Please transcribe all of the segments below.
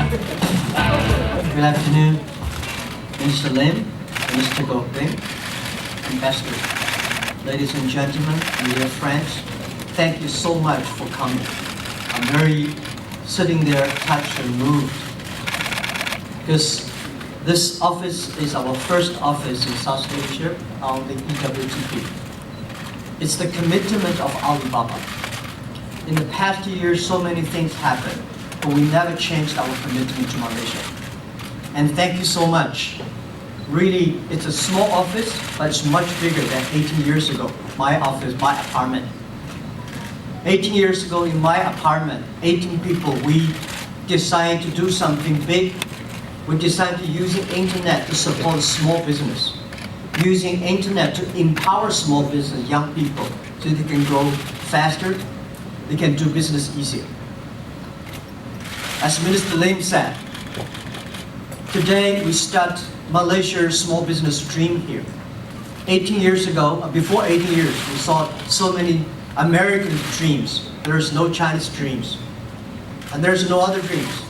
Good afternoon, Mr. Lim, Mr. Goping, Ambassador. Ladies and gentlemen, dear friends, thank you so much for coming. I'm very sitting there touched and moved because this office is our first office in South Asia on the eWTP. It's the commitment of Alibaba. In the past years, so many things happened, but we never changed our commitment to Malaysia. And thank you so much. Really, it's a small office, but it's much bigger than 18 years ago. My office, my apartment. 18 years ago in my apartment, 18 people, we decided to do something big. We decided to use the internet to support small business. Using internet to empower small business, young people, so they can grow faster, they can do business easier. As Minister Lim said, today we start Malaysia's small business dream here. 18 years ago, before 18 years, we saw so many American dreams. There's no Chinese dreams. And there's no other dreams.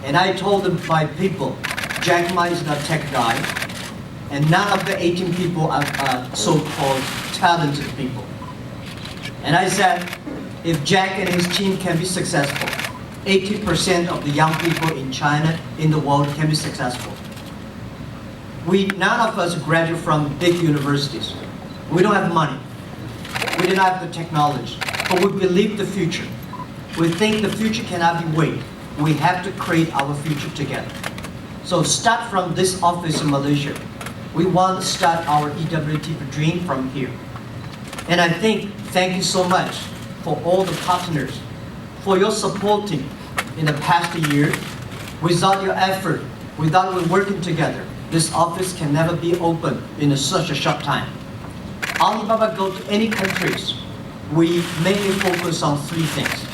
And I told my people, Jack Ma is not a tech guy, and none of the 18 people are so-called talented people. And I said, if Jack and his team can be successful, 80% of the young people in China, in the world, can be successful. None of us graduate from big universities. We don't have money. We didn't have the technology, but we believe the future. We think the future cannot be waited. We have to create our future together. So start from this office in Malaysia. We want to start our eWTP dream from here. And I think, thank you so much for all the partners, for your supporting in the past year. Without your effort, without we working together, this office can never be open in such a short time. Alibaba go to any countries, we mainly focus on three things.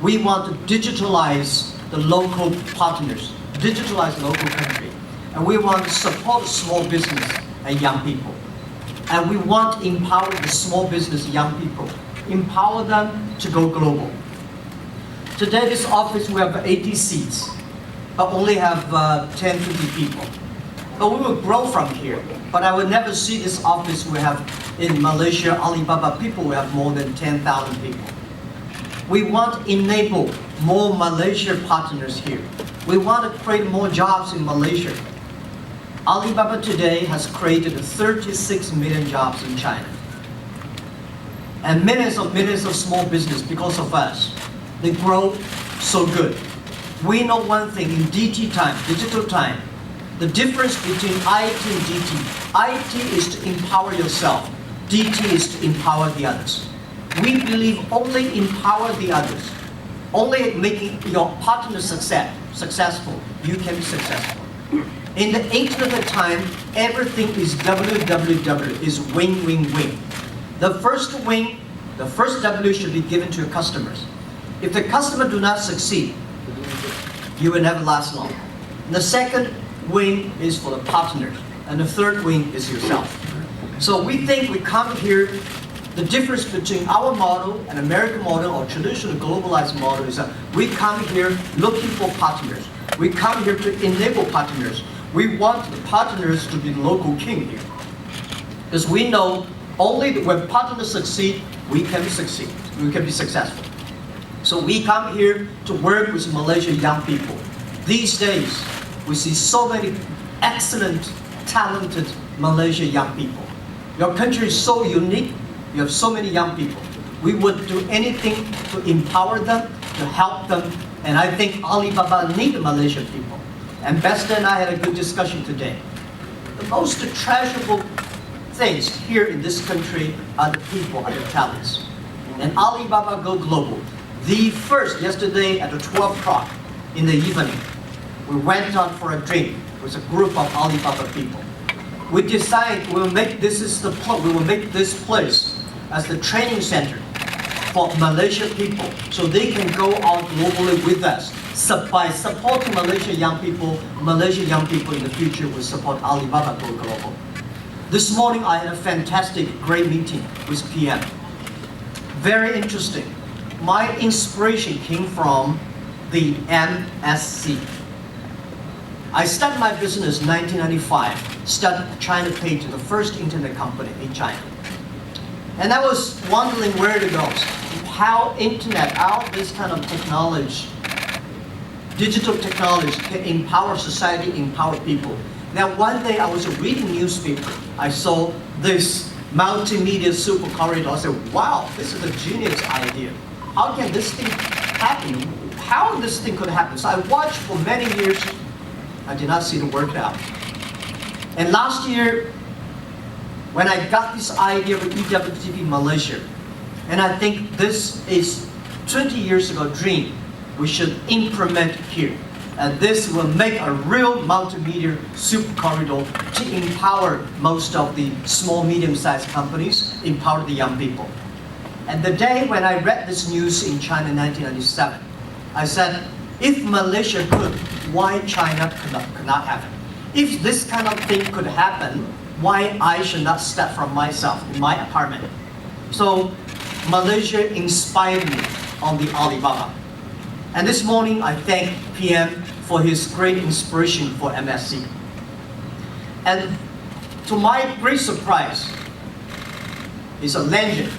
We want to digitalize the local partners, digitalize the local country, and we want to support small business and young people. And we want to empower the small business young people, empower them to go global. Today, this office, we have 80 seats, but only have 10, 20 people. But we will grow from here. But I will never see this office we have in Malaysia, Alibaba people, we have more than 10,000 people. We want to enable more Malaysia partners here. We want to create more jobs in Malaysia. Alibaba today has created 36 million jobs in China. And millions of small business because of us. They grow so good. We know one thing, in DT time, digital time, the difference between IT and DT. IT is to empower yourself. DT is to empower the others. We believe only empower the others. Only making your partner successful, you can be successful. In the internet time, everything is www, is win-win-win. The first win, the first W should be given to your customers. If the customer do not succeed, you will never last long. And the second win is for the partners, and the third win is yourself. So we think we come here, the difference between our model and American model or traditional globalized model is that we come here looking for partners. We come here to enable partners. We want the partners to be the local king here. Because we know only when partners succeed, we can succeed. We can be successful. So we come here to work with Malaysian young people. These days, we see so many excellent, talented Malaysian young people. Your country is so unique. You have so many young people. We would do anything to empower them, to help them, and I think Alibaba needs Malaysian people. Ambassador and I had a good discussion today. The most treasurable things here in this country are the people and the talents. And Alibaba go global. The first, yesterday at 12 o'clock in the evening, we went out for a drink with a group of Alibaba people. We decided we will make this place as the training center for Malaysian people, so they can go out globally with us. By supporting Malaysian young people in the future will support Alibaba go global. This morning I had a fantastic, great meeting with PM. Very interesting. My inspiration came from the MSC. I started my business in 1995, started China-Page, the first internet company in China. And I was wondering where to go, how internet, how this kind of technology, digital technology can empower society, empower people. Now one day I was reading newspaper, I saw this multimedia super corridor. I said, wow, this is a genius idea. How can this thing happen? How this thing could happen? So I watched for many years. I did not see it work out. And last year, when I got this idea of eWTP Malaysia, and I think this is 20 years ago dream we should implement here. And this will make a real multimedia super corridor to empower most of the small, medium-sized companies, empower the young people. And the day when I read this news in China in 1997, I said, if Malaysia could, why China could not happen? If this kind of thing could happen, why I should not start from myself in my apartment? So Malaysia inspired me on the Alibaba. And this morning I thank PM for his great inspiration for MSC. And to my great surprise, he's a legend.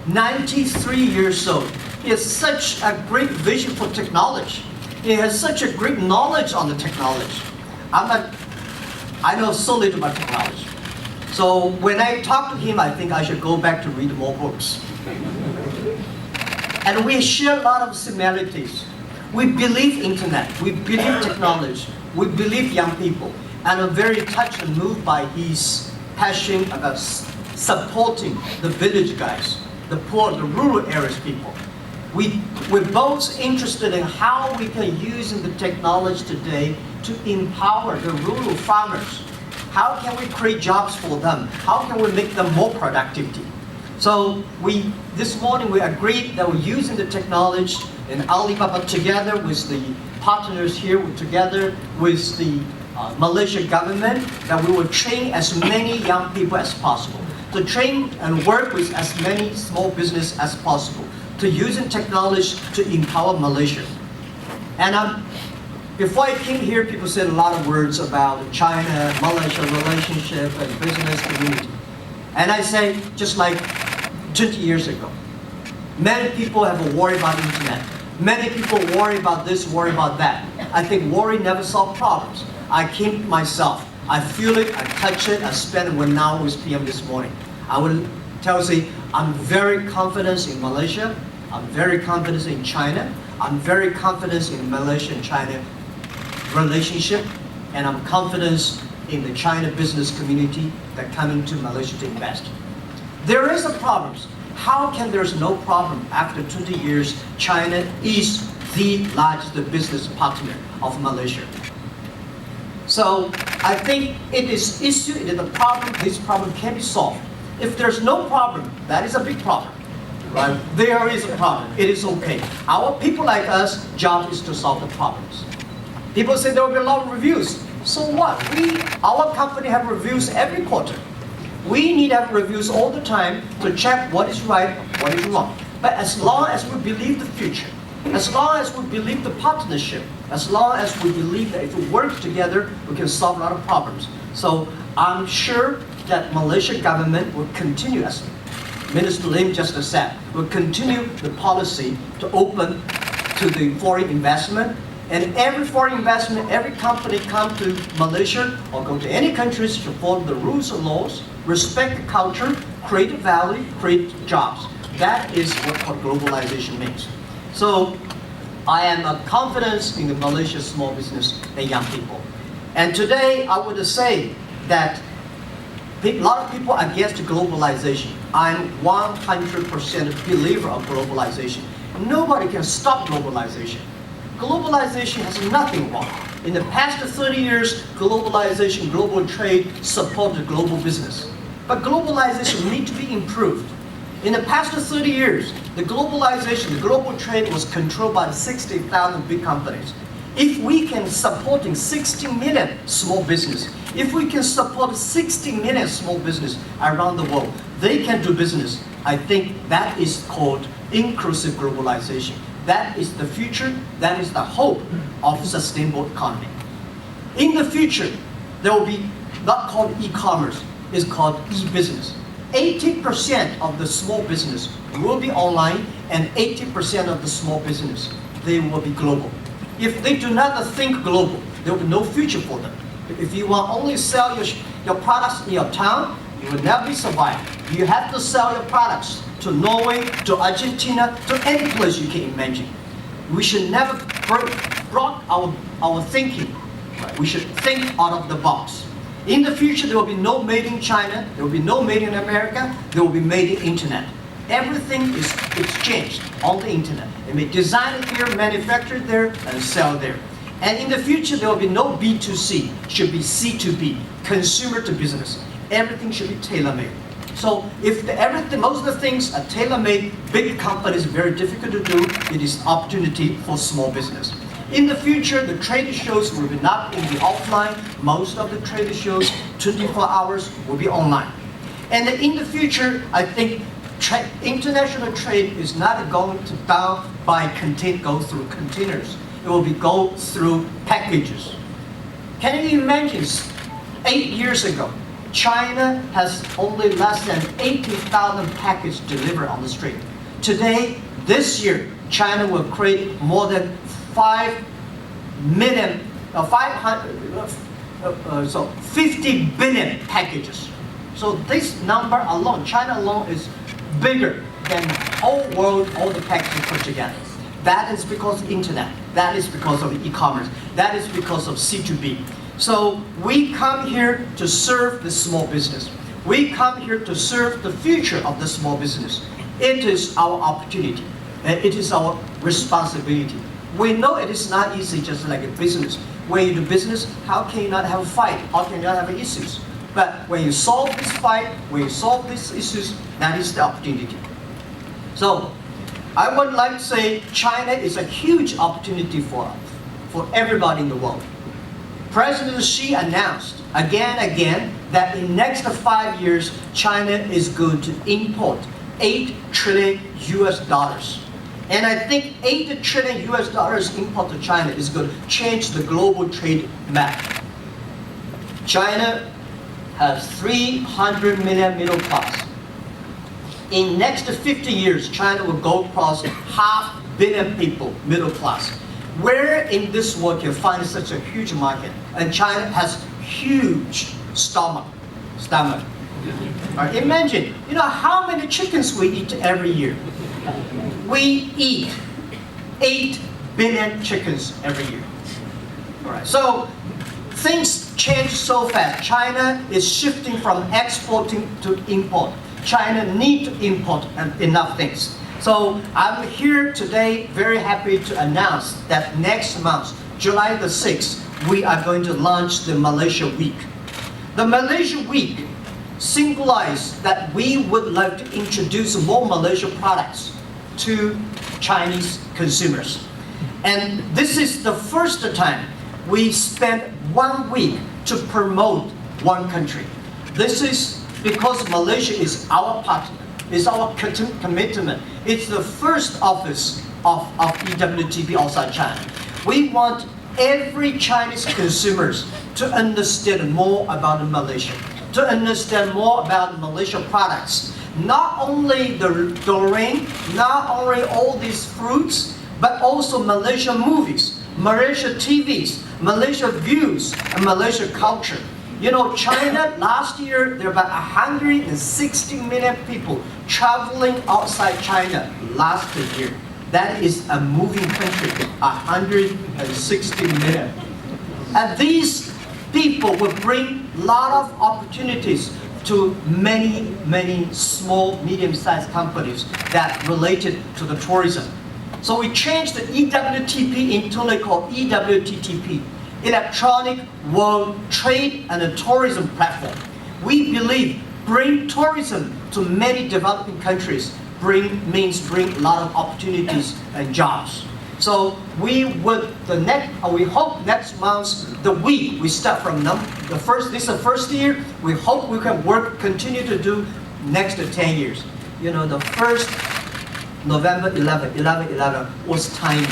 93 years old. He has such a great vision for technology. He has such a great knowledge on the technology. I know so little about technology. So when I talk to him, I think I should go back to read more books. And we share a lot of similarities. We believe internet, we believe technology, we believe young people. And I'm very touched and moved by his passion about supporting the village guys, the poor, the rural areas people. We're both interested in how we can use the technology today to empower the rural farmers. How can we create jobs for them? How can we make them more productivity? So this morning we agreed that we're using the technology in Alibaba together with the partners here, together with the Malaysian government, that we will train as many young people as possible, to train and work with as many small business as possible, to using technology to empower Malaysia. And before I came here, people said a lot of words about China-Malaysia relationship and business community. And I say, just like 20 years ago, many people have a worry about internet. Many people worry about this, worry about that. I think worry never solves problems. I came myself. I feel it, I touch it, I spent 1 hour with PM this morning. I will tell you, I'm very confident in Malaysia. I'm very confident in China. I'm very confident in Malaysia and China relationship. And I'm confident in the China business community that coming to Malaysia to invest. There is a problem. How can there's no problem after 20 years? China is the largest business partner of Malaysia. So I think it is issue, it is a problem, this problem can be solved. If there's no problem, that is a big problem, right? There is a problem, it is okay. Our people like us, job is to solve the problems. People say there will be a lot of reviews. So what? Our company have reviews every quarter. We need to have reviews all the time to check what is right, what is wrong. But as long as we believe the future, as long as we believe the partnership, as long as we believe that if we work together, we can solve a lot of problems. So I'm sure that Malaysian government will continue, as Minister Lim just said, will continue the policy to open to the foreign investment. And every foreign investment, every company come to Malaysia or go to any countries to follow the rules and laws, respect the culture, create value, create jobs. That is what globalization means. So I am confident in the Malaysian small business and young people. And today I would say that a lot of people are against globalization. I'm 100% believer of globalization. Nobody can stop globalization. Globalization has nothing wrong. In the past 30 years, globalization, global trade supported global business. But globalization needs to be improved. In the past 30 years, the globalization, the global trade was controlled by 60,000 big companies. If we can support 60 million small business, if we can support 60 million small business around the world, they can do business. I think that is called inclusive globalization. That is the future, that is the hope of sustainable economy. In the future, there will be not called e-commerce, it's called e-business. 80% of the small business will be online, and 80% of the small business, they will be global. If they do not think global, there will be no future for them. If you want only sell your products in your town, you will never survive. You have to sell your products to Norway, to Argentina, to any place you can imagine. We should never block our thinking. Right? We should think out of the box. In the future, there will be no made in China, there will be no made in America, there will be made in internet. Everything is exchanged on the internet. It may design it here, manufactured there, and sell there. And in the future, there will be no B2C, it should be C2B, consumer to business. Everything should be tailor-made. So if most of the things are tailor-made, big companies, very difficult to do, it is opportunity for small business. In the future, the trade shows will be not in the offline. Most of the trade shows, 24 hours, will be online. And in the future, I think international trade is not going to go through containers. It will go through packages. Can you imagine 8 years ago, China has only less than 80,000 packages delivered on the street. Today, this year, China will create more than 50 billion packages. So this number alone, China alone, is bigger than the whole world, all the packages put together. That is because of the internet. That is because of e-commerce. That is because of C2B. So we come here to serve the small business. We come here to serve the future of the small business. It is our opportunity. It is our responsibility. We know it is not easy, just like a business. When you do business, how can you not have a fight? How can you not have issues? But when you solve this fight, when you solve these issues, that is the opportunity. So I would like to say China is a huge opportunity for us, for everybody in the world. President Xi announced again and again that in the next 5 years, China is going to import $8 trillion US. And I think $8 trillion US import to China is going to change the global trade map. China has 300 million middle class. In next 50 years, China will go across 500 million people, middle class. Where in this world can you find such a huge market? And China has huge stomach. Right, imagine, how many chickens we eat every year. We eat 8 billion chickens every year. All right, so things change so fast. China is shifting from exporting to import. China needs to import enough things. So I'm here today very happy to announce that next month, July the 6th, we are going to launch the Malaysia Week. The Malaysia Week symbolizes that we would like to introduce more Malaysian products to Chinese consumers. And this is the first time we spent 1 week to promote one country. This is because Malaysia is our partner, is our commitment. It's the first office of eWTP outside China. We want every Chinese consumers to understand more about Malaysia, to understand more about Malaysian products. Not only the durian, not only all these fruits, but also Malaysian movies, Malaysian TVs, Malaysia views, and Malaysia culture. China, last year, there were about 160 million people traveling outside China last year. That is a moving country, 160 million. And these people will bring a lot of opportunities to many, many small, medium-sized companies that related to the tourism. So we changed the eWTP internally called eWTP, Electronic World Trade and Tourism Platform. We believe bring tourism to many developing countries means bring a lot of opportunities and jobs. So we hope next month, we start from this is the first year, we hope we can continue to do next 10 years. The first November 11 was tiny.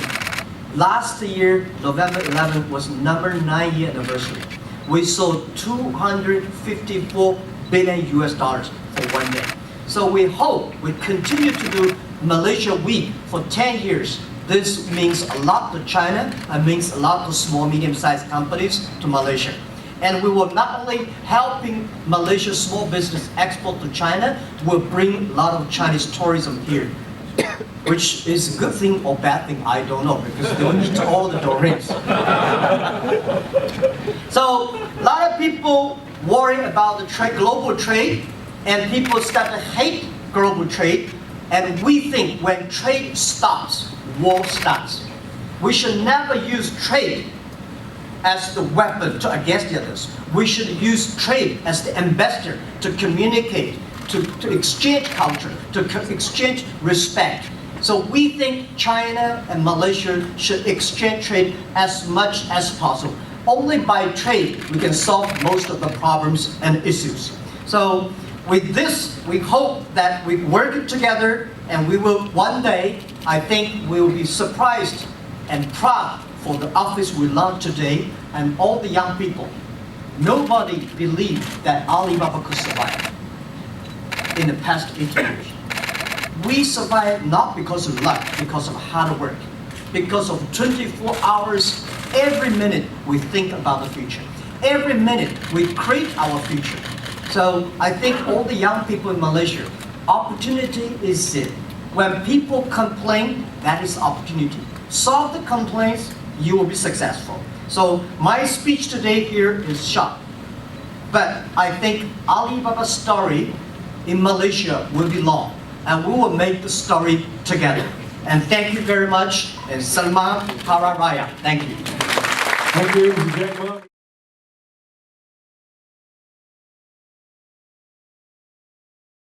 Last year, November 11 was number 9-year anniversary. We sold 254 billion US dollars for one day. So we hope we continue to do Malaysia Week for 10 years. This means a lot to China and means a lot to small, medium-sized companies to Malaysia. And we will not only helping Malaysia small business export to China, we'll bring a lot of Chinese tourism here, which is a good thing or bad thing, I don't know, because they will eat all the durians. So a lot of people worry about the global trade, and people start to hate global trade. And we think when trade stops, war starts. We should never use trade as the weapon to against the others. We should use trade as the ambassador to communicate, to exchange culture, to exchange respect. So we think China and Malaysia should exchange trade as much as possible. Only by trade we can solve most of the problems and issues. So with this, we hope that we work together, and we will one day, I think we will be surprised and proud for the office we launched today and all the young people. Nobody believed that Alibaba could survive in the past 8 years. We survived not because of luck, because of hard work, because of 24 hours, every minute we think about the future. Every minute we create our future. So I think all the young people in Malaysia, opportunity is it. When people complain, that is opportunity. Solve the complaints, you will be successful. So my speech today here is short, but I think Alibaba's story in Malaysia will be long, and we will make the story together. And thank you very much, and Selamat Hari Raya. Thank you. Thank you, Mr. Jack Ma.